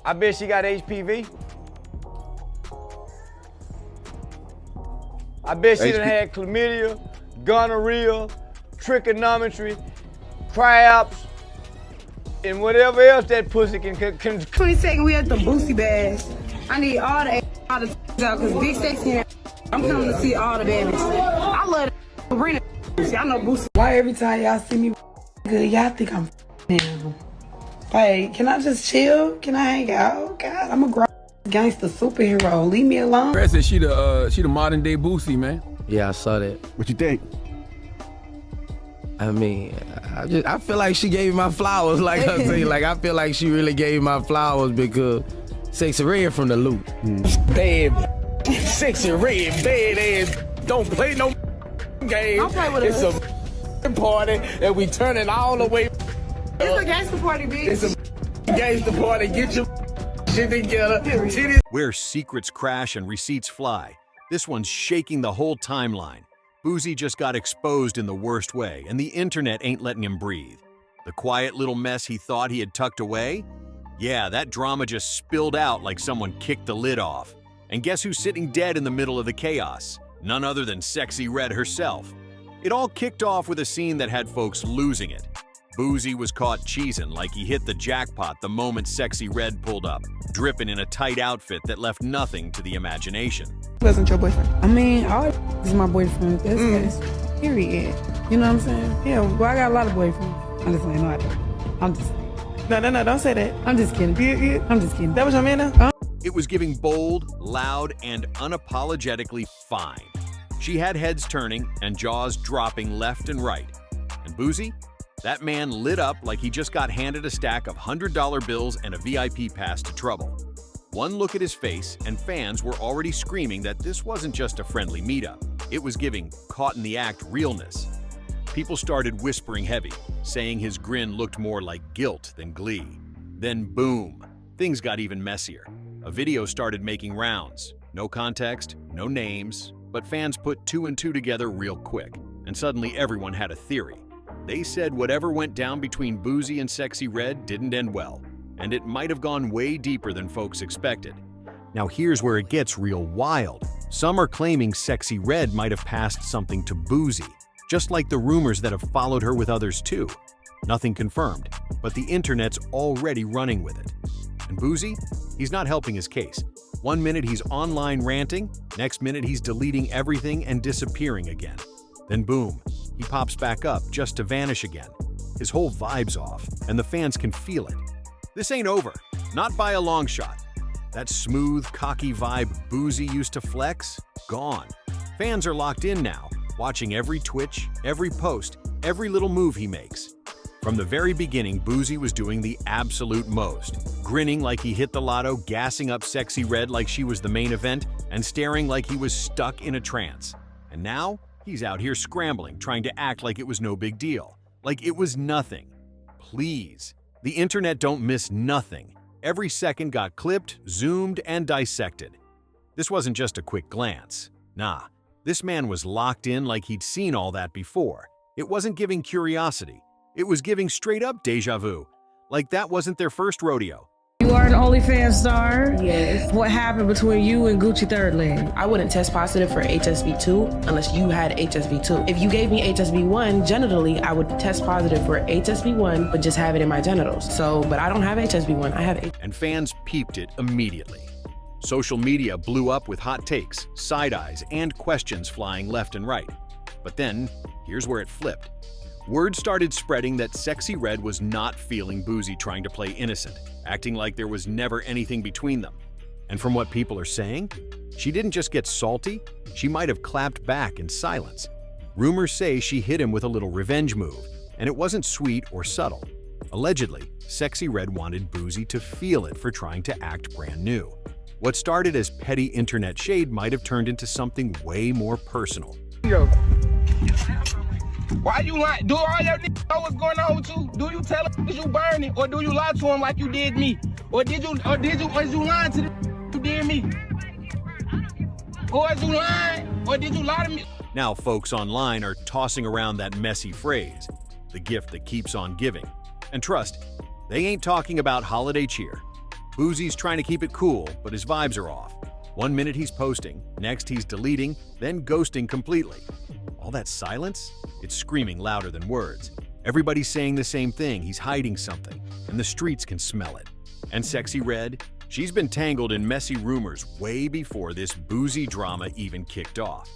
I bet she got HPV. I bet she done had chlamydia, gonorrhea, trigonometry, crabs, and whatever else that pussy can 22nd, we at the Boosie bash. I need all the out because Big Sexy. I'm coming to see all the bad bitches. I love the Sabrina. I know Boosie. Why every time y'all see me good, y'all think I'm terrible? Like, can I just chill? Can I hang out? God, I'm a grown gangster superhero. Leave me alone. Brad said she the modern day Boosie, man. Yeah, I saw that. What you think? I mean, I feel like she gave me my flowers, like I say. Like, I feel like she really gave me my flowers because Sexyy Red from the loop. Bad, Sexyy Red, bad ass. Don't play no game. Don't play with it's us. A party and we turn it all the way. It's a gangster party, bitch. It's a gangster party. Get your shit together. Where secrets crash and receipts fly. This one's shaking the whole timeline. Boosie just got exposed in the worst way, and the internet ain't letting him breathe. The quiet little mess he thought he had tucked away? Yeah, that drama just spilled out like someone kicked the lid off. And guess who's sitting dead in the middle of the chaos? None other than Sexyy Red herself. It all kicked off with a scene that had folks losing it. Boosie was caught cheesing like he hit the jackpot the moment Sexyy Red pulled up, dripping in a tight outfit that left nothing to the imagination. Wasn't your boyfriend? I mean, all is my boyfriend. That's period. You know what I'm saying? Yeah, well, I got a lot of boyfriends. I'm just saying, no, I don't. I'm just saying. No, don't say that. I'm just kidding. I'm just kidding. That was your man now? It was giving bold, loud, and unapologetically fine. She had heads turning and jaws dropping left and right. And Boosie? That man lit up like he just got handed a stack of $100 bills and a VIP pass to trouble. One look at his face, and fans were already screaming that this wasn't just a friendly meetup. It was giving caught in the act realness. People started whispering heavy, saying his grin looked more like guilt than glee. Then boom, things got even messier. A video started making rounds. No context, no names, but fans put two and two together real quick, and suddenly everyone had a theory. They said whatever went down between Boosie and Sexyy Red didn't end well, and it might have gone way deeper than folks expected. Now here's where it gets real wild. Some are claiming Sexyy Red might have passed something to Boosie, just like the rumors that have followed her with others too. Nothing confirmed, but the internet's already running with it. And Boosie? He's not helping his case. One minute he's online ranting, next minute he's deleting everything and disappearing again. Then boom, he pops back up just to vanish again. His whole vibe's off, and the fans can feel it. This ain't over, not by a long shot. That smooth, cocky vibe Boosie used to flex, gone. Fans are locked in now, watching every twitch, every post, every little move he makes. From the very beginning, Boosie was doing the absolute most, grinning like he hit the lotto, gassing up Sexyy Red like she was the main event, and staring like he was stuck in a trance. And now, he's out here scrambling, trying to act like it was no big deal, like it was nothing. Please. The internet don't miss nothing. Every second got clipped, zoomed, and dissected. This wasn't just a quick glance. Nah, this man was locked in like he'd seen all that before. It wasn't giving curiosity. It was giving straight up deja vu. Like that wasn't their first rodeo. You are an OnlyFans star? Yes. What happened between you and Gucci Third Leg? I wouldn't test positive for HSV2 unless you had HSV2. If you gave me HSV1 genitally, I would test positive for HSV1, but just have it in my genitals. But I don't have HSV1, I have HSV. And fans peeped it immediately. Social media blew up with hot takes, side eyes, and questions flying left and right. But then, here's where it flipped. Word started spreading that Sexyy Red was not feeling Boosie trying to play innocent, acting like there was never anything between them. And from what people are saying, she didn't just get salty, she might have clapped back in silence. Rumors say she hit him with a little revenge move, and it wasn't sweet or subtle. Allegedly, Sexyy Red wanted Boosie to feel it for trying to act brand new. What started as petty internet shade might have turned into something way more personal. Yo. Why you lying? Do all your niggas know what's going on with you? Do you tell them you burning, or do you lie to them like you did me? Was you lying to them you did me? Or is you lying, or did you lie to me? Now folks online are tossing around that messy phrase, the gift that keeps on giving. And trust, they ain't talking about holiday cheer. Boosie's trying to keep it cool, but his vibes are off. 1 minute he's posting, next he's deleting, then ghosting completely. All that silence? It's screaming louder than words. Everybody's saying the same thing, he's hiding something, and the streets can smell it. And Sexyy Red? She's been tangled in messy rumors way before this Boosie drama even kicked off.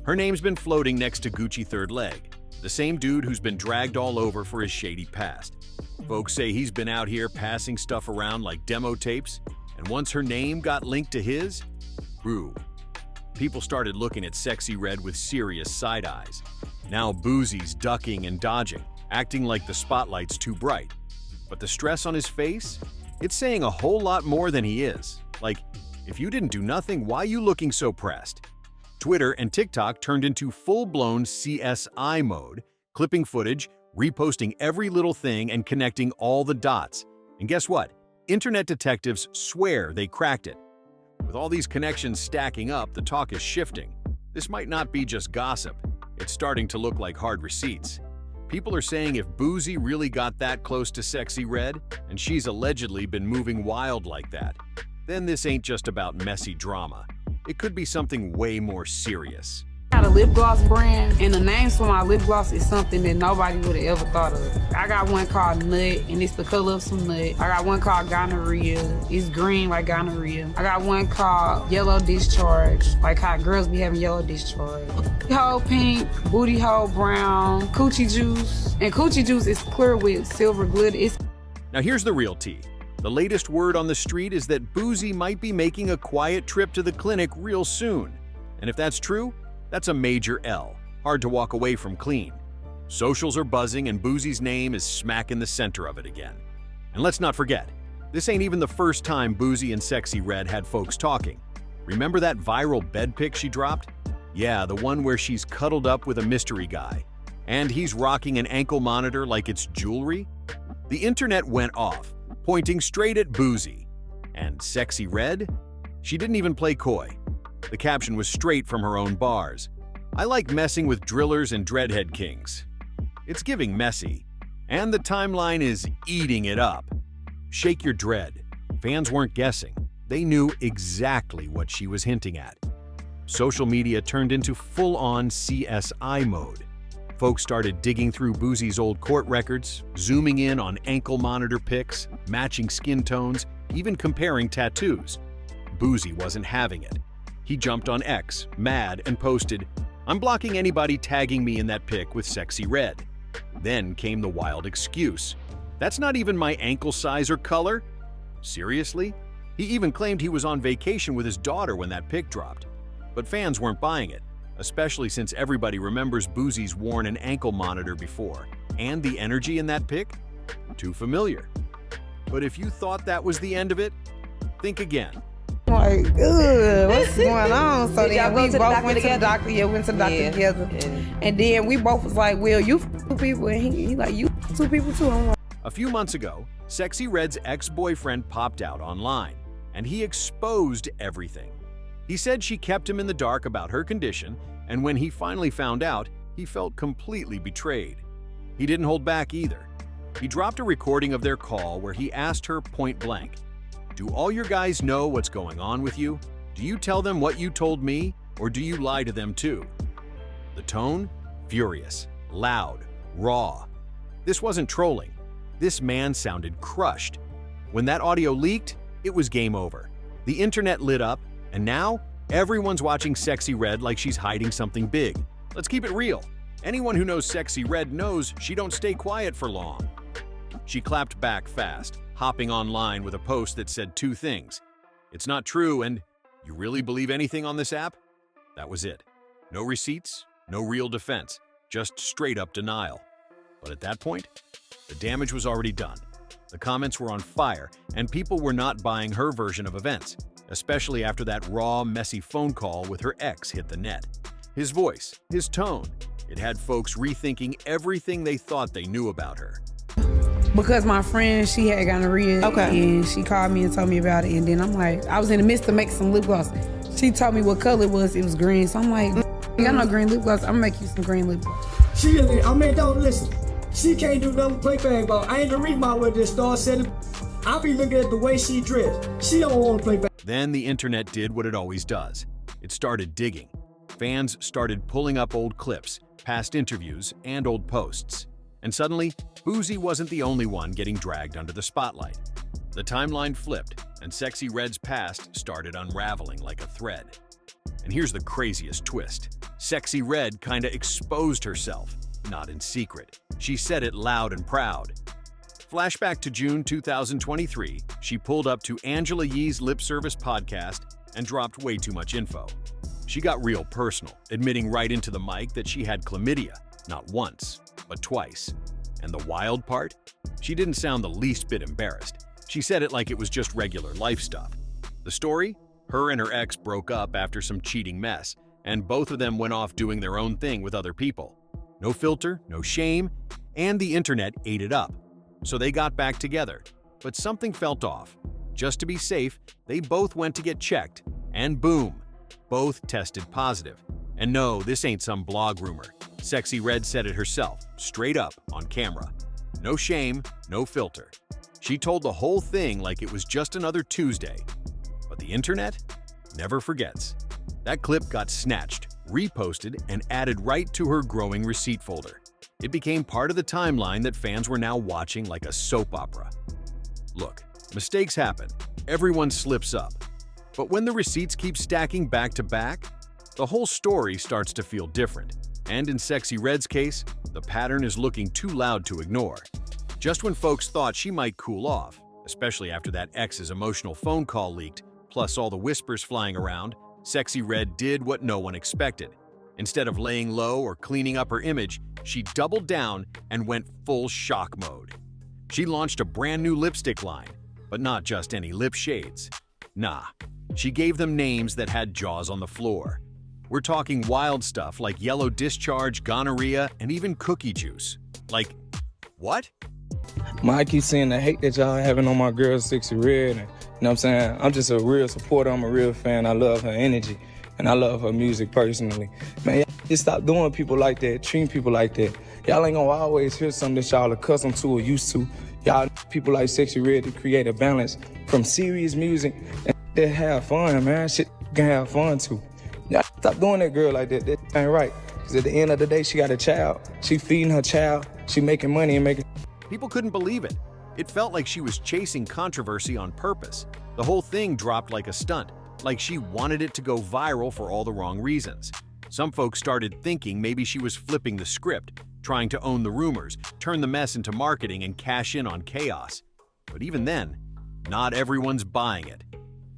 Her name's been floating next to Gucci Third Leg, the same dude who's been dragged all over for his shady past. Folks say he's been out here passing stuff around like demo tapes, and once her name got linked to his, brew. People started looking at Sexyy Red with serious side eyes. Now Boosie's ducking and dodging, acting like the spotlight's too bright. But the stress on his face? It's saying a whole lot more than he is. Like, if you didn't do nothing, why you looking so pressed? Twitter and TikTok turned into full-blown CSI mode, clipping footage, reposting every little thing, and connecting all the dots. And guess what? Internet detectives swear they cracked it. With all these connections stacking up, the talk is shifting. This might not be just gossip. It's starting to look like hard receipts. People are saying if Boosie really got that close to Sexyy Red, and she's allegedly been moving wild like that, then this ain't just about messy drama. It could be something way more serious. I got a lip gloss brand, and the names for my lip gloss is something that nobody would have ever thought of. I got one called Nut, and it's the color of some nut. I got one called Gonorrhea. It's green like gonorrhea. I got one called Yellow Discharge, like how girls be having yellow discharge. Booty hole pink, booty hole brown, coochie juice. And coochie juice is clear with silver glitter. Now here's the real tea. The latest word on the street is that Boosie might be making a quiet trip to the clinic real soon. And if that's true, that's a major L, hard to walk away from clean. Socials are buzzing and Boosie's name is smack in the center of it again. And let's not forget, this ain't even the first time Boosie and Sexyy Red had folks talking. Remember that viral bed pic she dropped? Yeah, the one where she's cuddled up with a mystery guy. And he's rocking an ankle monitor like it's jewelry? The internet went off, pointing straight at Boosie. And Sexyy Red? She didn't even play coy. The caption was straight from her own bars. I like messing with drillers and dreadhead kings. It's giving messy. And the timeline is eating it up. Shake your dread. Fans weren't guessing. They knew exactly what she was hinting at. Social media turned into full-on CSI mode. Folks started digging through Boosie's old court records, zooming in on ankle monitor pics, matching skin tones, even comparing tattoos. Boosie wasn't having it. He jumped on X, mad, and posted, "I'm blocking anybody tagging me in that pic with Sexyy Red." Then came the wild excuse. That's not even my ankle size or color? Seriously? He even claimed he was on vacation with his daughter when that pic dropped. But fans weren't buying it, especially since everybody remembers Boosie's worn an ankle monitor before. And the energy in that pic? Too familiar. But if you thought that was the end of it, think again. Like, ugh, what's going on? So then we both went to the doctor. Yeah, we went to the doctor together. And then we both was like, well, you two people. And he like, you two people too. I'm like, A few months ago, Sexyy Red's ex-boyfriend popped out online, and he exposed everything. He said she kept him in the dark about her condition, and when he finally found out, he felt completely betrayed. He didn't hold back either. He dropped a recording of their call where he asked her point blank, "Do all your guys know what's going on with you? Do you tell them what you told me, or do you lie to them too?" The tone? Furious, loud, raw. This wasn't trolling. This man sounded crushed. When that audio leaked, it was game over. The internet lit up, and now everyone's watching Sexyy Red like she's hiding something big. Let's keep it real. Anyone who knows Sexyy Red knows she don't stay quiet for long. She clapped back fast, hopping online with a post that said two things. "It's not true," and "You really believe anything on this app?" That was it. No receipts, no real defense, just straight up denial. But at that point, the damage was already done. The comments were on fire, and people were not buying her version of events, especially after that raw, messy phone call with her ex hit the net. His voice, his tone, it had folks rethinking everything they thought they knew about her. because my friend, she had gonorrhea. Okay. And she called me and told me about it. And then I'm like, I was in the midst of making some lip gloss. She told me what color it was green. So I'm like, you got no green lip gloss? I'm gonna make you some green lip gloss. She, don't listen. She can't do nothing play bang ball. I ain't the reason why I just start setting I be looking at the way she dressed. She don't want to play back. Then the internet did what it always does. It started digging. Fans started pulling up old clips, past interviews, and old posts. And suddenly, Boosie wasn't the only one getting dragged under the spotlight. The timeline flipped, and Sexyy Red's past started unraveling like a thread. And here's the craziest twist. Sexyy Red kinda exposed herself, not in secret. She said it loud and proud. Flashback to June 2023, she pulled up to Angela Yee's Lip Service podcast and dropped way too much info. She got real personal, admitting right into the mic that she had chlamydia, not once, but twice. And the wild part? She didn't sound the least bit embarrassed. She said it like it was just regular life stuff. The story? Her and her ex broke up after some cheating mess, and both of them went off doing their own thing with other people. No filter, no shame, and the internet ate it up. So they got back together, but something felt off. Just to be safe, they both went to get checked, and boom, both tested positive. And no, this ain't some blog rumor. Sexyy Red said it herself, straight up, on camera. No shame, no filter. She told the whole thing like it was just another Tuesday. But the internet never forgets. That clip got snatched, reposted, and added right to her growing receipt folder. It became part of the timeline that fans were now watching like a soap opera. Look, mistakes happen. Everyone slips up. But when the receipts keep stacking back to back, the whole story starts to feel different. And in Sexyy Red's case, the pattern is looking too loud to ignore. Just when folks thought she might cool off, especially after that ex's emotional phone call leaked, plus all the whispers flying around, Sexyy Red did what no one expected. Instead of laying low or cleaning up her image, she doubled down and went full shock mode. She launched a brand new lipstick line, but not just any lip shades. Nah, she gave them names that had jaws on the floor. We're talking wild stuff like yellow discharge, gonorrhea, and even cookie juice. Like, what? I keep seeing the hate that y'all having on my girl Sexyy Red. And, you know what I'm saying? I'm just a real supporter. I'm a real fan. I love her energy. And I love her music personally. Man, y'all just stop doing people like that, treating people like that. Y'all ain't gonna always hear something that y'all accustomed to or used to. Y'all people like Sexyy Red to create a balance from serious music and that have fun, man. Shit can have fun too. Y'all stop doing that girl like that. That ain't right. Because at the end of the day, she got a child. She feeding her child. She making money and making... People couldn't believe it. It felt like she was chasing controversy on purpose. The whole thing dropped like a stunt, like she wanted it to go viral for all the wrong reasons. Some folks started thinking maybe she was flipping the script, trying to own the rumors, turn the mess into marketing, and cash in on chaos. But even then, not everyone's buying it.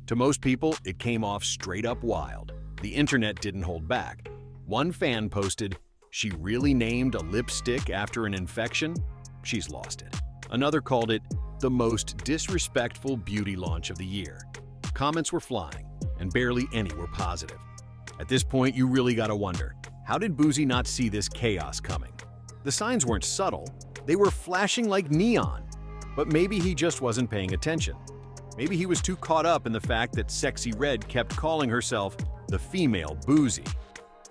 To most people, it came off straight up wild. The internet didn't hold back. One fan posted, "She really named a lipstick after an infection? She's lost it." Another called it the most disrespectful beauty launch of the year. Comments were flying, and barely any were positive. At this point, you really gotta wonder, how did Boosie not see this chaos coming? The signs weren't subtle, they were flashing like neon. But maybe he just wasn't paying attention. Maybe he was too caught up in the fact that Sexyy Red kept calling herself the female Boosie.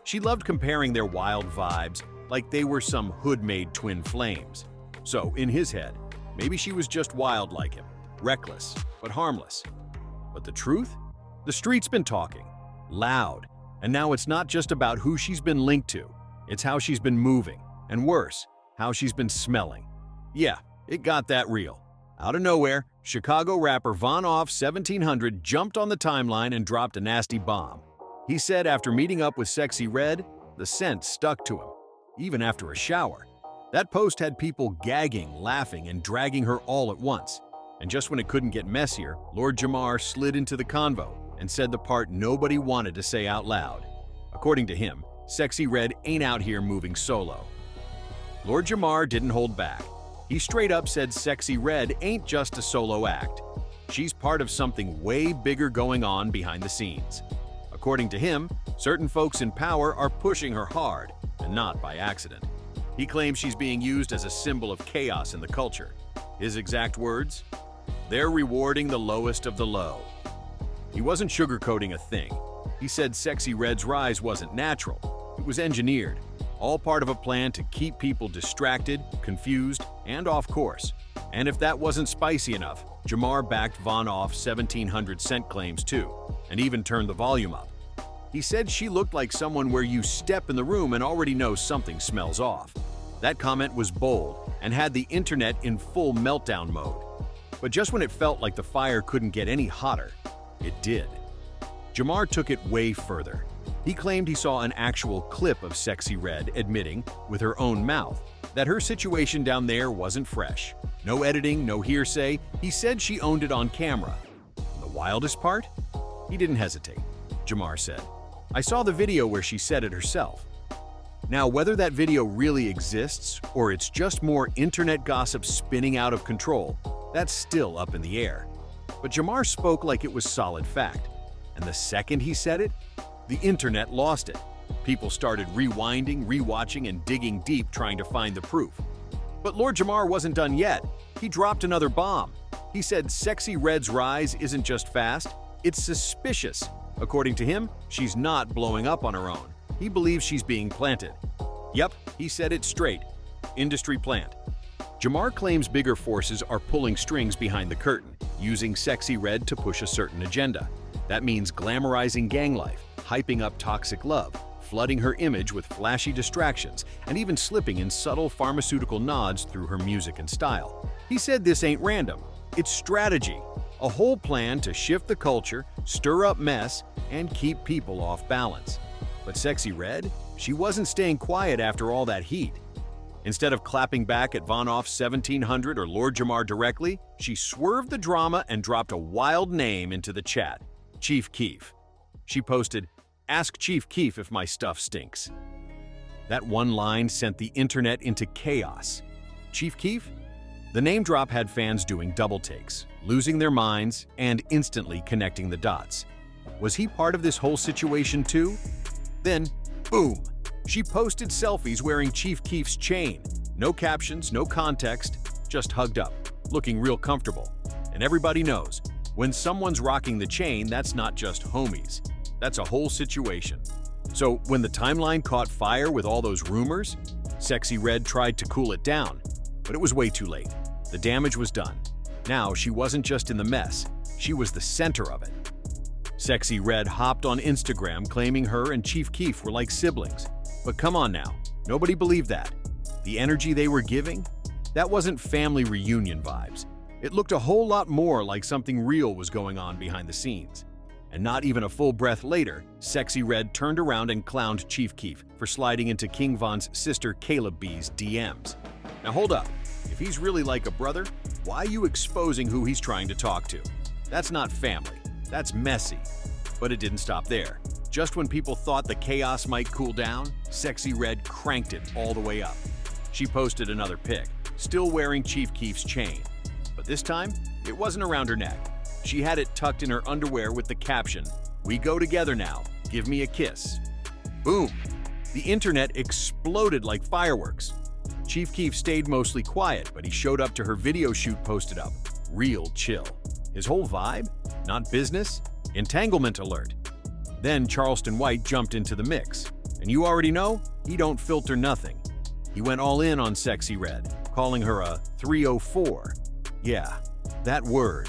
She loved comparing their wild vibes like they were some hood-made twin flames. So, in his head, maybe she was just wild like him, reckless, but harmless. But the truth? The street's been talking, loud, and now it's not just about who she's been linked to, it's how she's been moving, and worse, how she's been smelling. Yeah, it got that real. Out of nowhere, Chicago rapper Von Off 1700 jumped on the timeline and dropped a nasty bomb. He said after meeting up with Sexyy Red, the scent stuck to him, even after a shower. That post had people gagging, laughing, and dragging her all at once. And just when it couldn't get messier, Lord Jamar slid into the convo and said the part nobody wanted to say out loud. According to him, Sexyy Red ain't out here moving solo. Lord Jamar didn't hold back. He straight up said Sexyy Red ain't just a solo act. She's part of something way bigger going on behind the scenes. According to him, certain folks in power are pushing her hard, and not by accident. He claims she's being used as a symbol of chaos in the culture. His exact words? "They're rewarding the lowest of the low." He wasn't sugarcoating a thing. He said Sexyy Red's rise wasn't natural. It was engineered, all part of a plan to keep people distracted, confused, and off course. And if that wasn't spicy enough, Jamar backed Von Off's 1,700 cent claims too, and even turned the volume up. He said she looked like someone where you step in the room and already know something smells off. That comment was bold and had the internet in full meltdown mode. But just when it felt like the fire couldn't get any hotter, it did. Jamar took it way further. He claimed he saw an actual clip of Sexyy Red admitting, with her own mouth, that her situation down there wasn't fresh. No editing, no hearsay. He said she owned it on camera. And the wildest part? He didn't hesitate. Jamar said, "I saw the video where she said it herself." Now, whether that video really exists or it's just more internet gossip spinning out of control, that's still up in the air. But Jamar spoke like it was solid fact. And the second he said it, the internet lost it. People started rewinding, rewatching, and digging deep trying to find the proof. But Lord Jamar wasn't done yet. He dropped another bomb. He said Sexyy Red's rise isn't just fast, it's suspicious. According to him, she's not blowing up on her own. He believes she's being planted. Yep, he said it straight. Industry plant. Jamar claims bigger forces are pulling strings behind the curtain, using Sexyy Red to push a certain agenda. That means glamorizing gang life, hyping up toxic love, flooding her image with flashy distractions, and even slipping in subtle pharmaceutical nods through her music and style. He said this ain't random. It's strategy. A whole plan to shift the culture, stir up mess, and keep people off balance. But Sexyy Red, she wasn't staying quiet after all that heat. Instead of clapping back at Von Off's 1,700 or Lord Jamar directly, she swerved the drama and dropped a wild name into the chat, Chief Keef. She posted, "Ask Chief Keef if my stuff stinks." That one line sent the internet into chaos. Chief Keef? The name drop had fans doing double takes, losing their minds, and instantly connecting the dots. Was he part of this whole situation too? Then, boom! She posted selfies wearing Chief Keef's chain. No captions, no context, just hugged up, looking real comfortable. And everybody knows, when someone's rocking the chain, that's not just homies. That's a whole situation. So when the timeline caught fire with all those rumors, Sexyy Red tried to cool it down, but it was way too late. The damage was done. Now she wasn't just in the mess, she was the center of it. Sexyy Red hopped on Instagram claiming her and Chief Keef were like siblings. But come on now, nobody believed that. The energy they were giving? That wasn't family reunion vibes. It looked a whole lot more like something real was going on behind the scenes. And not even a full breath later, Sexyy Red turned around and clowned Chief Keef for sliding into King Von's sister Caleb B's DMs. Now hold up, if he's really like a brother, why are you exposing who he's trying to talk to? That's not family, that's messy. But it didn't stop there. Just when people thought the chaos might cool down, Sexyy Red cranked it all the way up. She posted another pic, still wearing Chief Keef's chain. But this time, it wasn't around her neck. She had it tucked in her underwear with the caption, "We go together now, give me a kiss." Boom! The internet exploded like fireworks. Chief Keef stayed mostly quiet, but he showed up to her video shoot posted up. Real chill. His whole vibe? Not business? Entanglement alert. Then Charleston White jumped into the mix. And you already know, he don't filter nothing. He went all in on Sexyy Red, calling her a 304. Yeah, that word.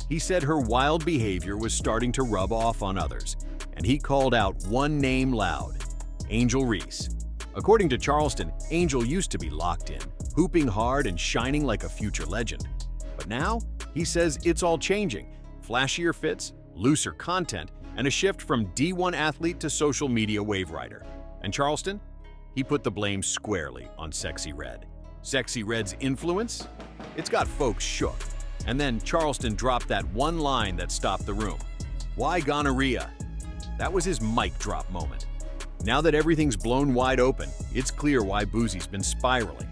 He said her wild behavior was starting to rub off on others, and he called out one name loud, Angel Reese. According to Charleston, Angel used to be locked in, hooping hard and shining like a future legend. But now, he says it's all changing. Flashier fits, looser content, and a shift from D1 athlete to social media wave rider. And Charleston? He put the blame squarely on Sexyy Red. Sexyy Red's influence? It's got folks shook. And then Charleston dropped that one line that stopped the room. Why gonorrhea? That was his mic drop moment. Now that everything's blown wide open, it's clear why Boosie's been spiraling.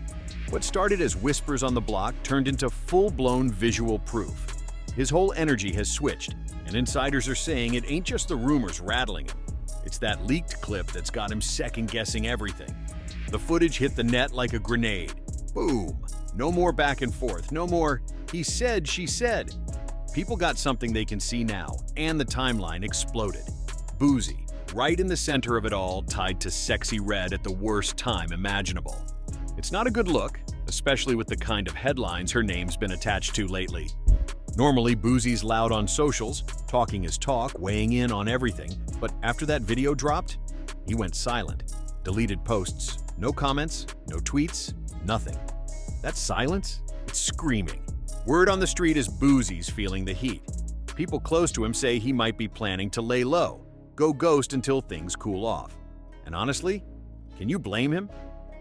What started as whispers on the block turned into full-blown visual proof. His whole energy has switched, and insiders are saying it ain't just the rumors rattling him. It's that leaked clip that's got him second-guessing everything. The footage hit the net like a grenade. Boom! No more back and forth, no more, he said, she said. People got something they can see now, and the timeline exploded. Boosie, right in the center of it all, tied to Sexyy Red at the worst time imaginable. It's not a good look, especially with the kind of headlines her name's been attached to lately. Normally, Boosie's loud on socials, talking his talk, weighing in on everything, but after that video dropped, he went silent. Deleted posts, no comments, no tweets, nothing. That silence? It's screaming. Word on the street is Boosie's feeling the heat. People close to him say he might be planning to lay low, go ghost until things cool off. And honestly, can you blame him?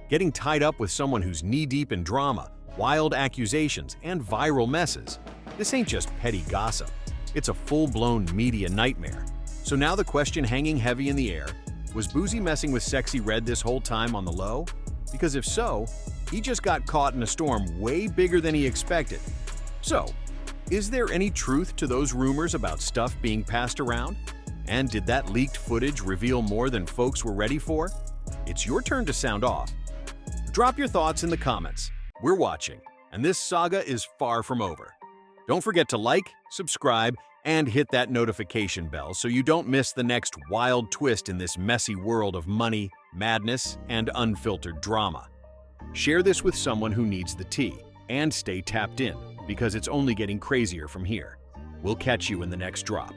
Getting tied up with someone who's knee-deep in drama, wild accusations, and viral messes. This ain't just petty gossip. It's a full-blown media nightmare. So now the question hanging heavy in the air, was Boosie messing with Sexyy Red this whole time on the low? Because if so, he just got caught in a storm way bigger than he expected. So, is there any truth to those rumors about stuff being passed around? And did that leaked footage reveal more than folks were ready for? It's your turn to sound off. Drop your thoughts in the comments. We're watching, and this saga is far from over. Don't forget to like, subscribe, and hit that notification bell so you don't miss the next wild twist in this messy world of money, madness, and unfiltered drama. Share this with someone who needs the tea, and stay tapped in, because it's only getting crazier from here. We'll catch you in the next drop.